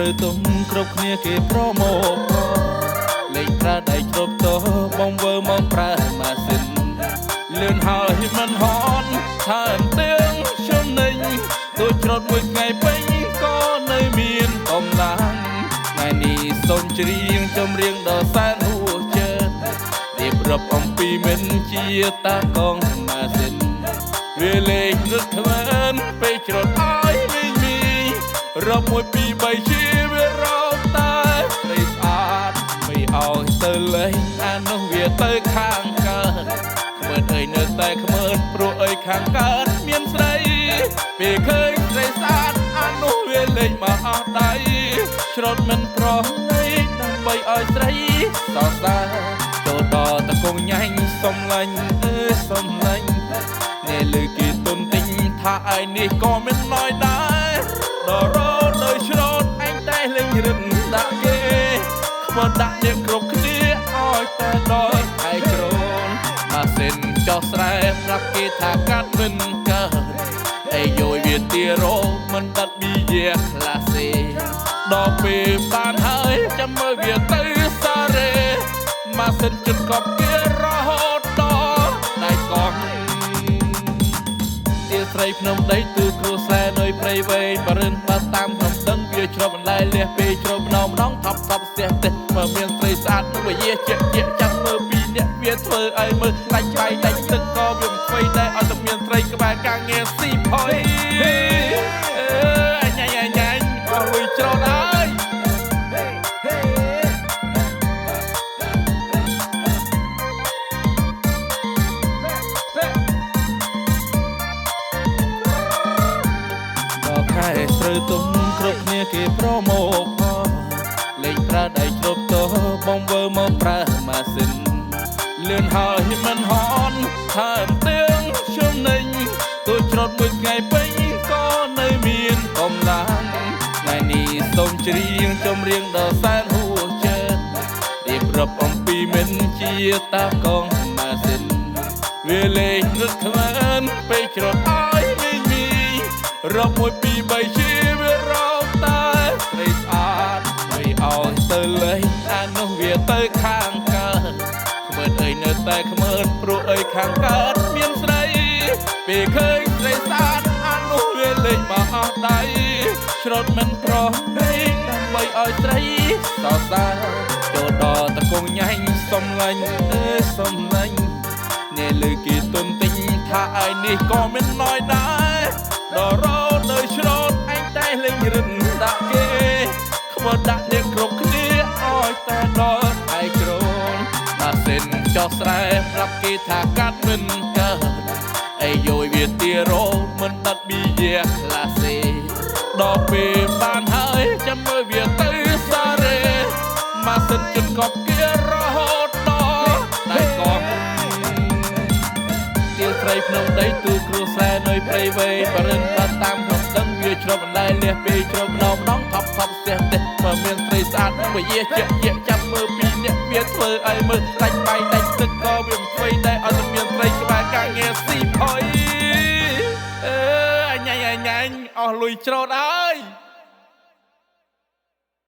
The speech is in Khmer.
ត្រូវទុំគ្រប់គ្នាគេប្រមោលេងប្រើដៃជ្រប់តបងវើមកប្រើម៉ាស៊ីនលឿនហើយមិនហន់ថើមទាំងចំណេញដូចច្រត់មួយថ្ងៃពេញក៏នៅមានកម្លាំងថ្ងៃនេះសូមច្រៀងចម្រៀងដ៏សែនហួសចិត្តរៀបរាប់អំពីមិនជាតាកងម៉ាស៊ីនវាលេងរត់ថ្មើនពេលច្រត់ឲ្យវិញមីរាប់1 2 3ជាវារត់តែស្រីស្អាតមិនឲ្យទៅលេងអានោះវាទៅខាងកើតខ្មើនអើយនៅតែខ្មើនព្រោះអើយខាងកើតមានស្រីពេលឃើញស្រីស្អាតអានោះវាលេងមកអស់ដៃច្រត់មិនប្រណីដើម្បីឲ្យស្រីសរសើរចូលដល់តកងញ៉ាញ់សំឡាញ់អើយសំឡាញ់អ្នកលើគេទុនទិញថាឯនេះក៏មិនណយដែរដល់រត់ដោយច្រត់អញតែលេងរឹងដាក់គេខ្វល់ដាក់អ្នកគ្រប់គ្នាឲ្យតែដល់ឯជ្រូនម៉ាស៊ីនចោះស្រែប្រាប់គេថាកាត់មិនកើតអេយយវាទីរោមិនដាត់ប៊ីយ៉ាក្លាសេដល់ពេលបានហើយចាំមើលវាទៅសារ៉េម៉ាស៊ីនជិតកប់គេរហូតដល់ដៃកង់ទាស្រីភ្នំដីទូគ្រូសែនៅព្រៃវែងបរិនបាត់តាមក្នុងដឹងវាជ្រប់បន្លែលះពេលជ្រប់ម្ដងថប់ស្ទះទេបើមានស្រីស្អាតនោះវាជាចាំមើលពីអ្នកវាធ្វើឲ្យមើលដាច់បាយដាច់ទឹកក៏វាមិនធ្វើដែរឲ្យតែមានស្រីក្បែរការងារស៊ីផុយអញអស់លុយច្រត់ហើយខែស្រូវទុំគ្រប់គ្នាគេប្រមោលេងប្រើដៃជ្រប់តបងវើមកប្រើម៉ាស៊ីនលឿនហើយមិនហន់ថើមទាំងចំណេញដូចច្រត់មួយថ្ងៃពេញក៏នៅមានកម្លាំងថ្ងៃនេះសូមច្រៀងចម្រៀងដ៏សែនហួសចិត្តរៀបរាប់អំពីមិនជាតាកងម៉ាស៊ីនវាលេងរត់ថ្មើនពេលច្រត់ឲ្យវិញមីរាប់1 2 3ជាវារត់តែស្រីស្អាតមិនឲ្យទៅលេងអានោះវាទៅខាងកើតខ្មើនអើយនៅតែខ្មើនព្រោះអើយខាងកើតមានស្រីពេលឃើញស្រីស្អាតអានោះវាលេងមកអស់ដៃច្រត់មិនប្រណីដើម្បីឲ្យស្រីសរសើរចូលដល់តកងញ៉ាញ់សំឡាញ់អើយសំឡាញ់អ្នកលើគេទុនទិញថាឯនេះក៏មិនណយដែរដល់រត់ដោយច្រត់អញតែលេងរឹងដាក់គេខ្វល់ដាក់អ្នកគ្រប់គ្នាឲ្យតែដល់ឯជ្រូនម៉ាស៊ីនចោះស្រែប្រាប់គេថាកាត់មិនកើតអេយយវាទីរោមិនដាត់ប៊ីយ៉ាក្លាសេដល់ពេលបានហើយចាំមើលវាទៅសារ៉េម៉ាស៊ីនជិតកប់គេរហូតដល់ដៃកង់ទាស្រីភ្នំដីទូគ្រូសែនៅព្រៃវែងបរិនបាត់តាមក្នុងដឹងវាជ្រប់បន្លែលះពេលជ្រប់ម្ដងថប់ស្ទះទេបើមានស្រីស្អាតនោះវាជាចាំមើលពីអ្នកវាធ្វើឲ្យមើលដាច់បាយដាច់ទឹកក៏វាមិនធ្វើដែរឲ្យតែមានស្រីក្បែរការងារស៊ីផុយអញអស់លុយច្រត់ហើយ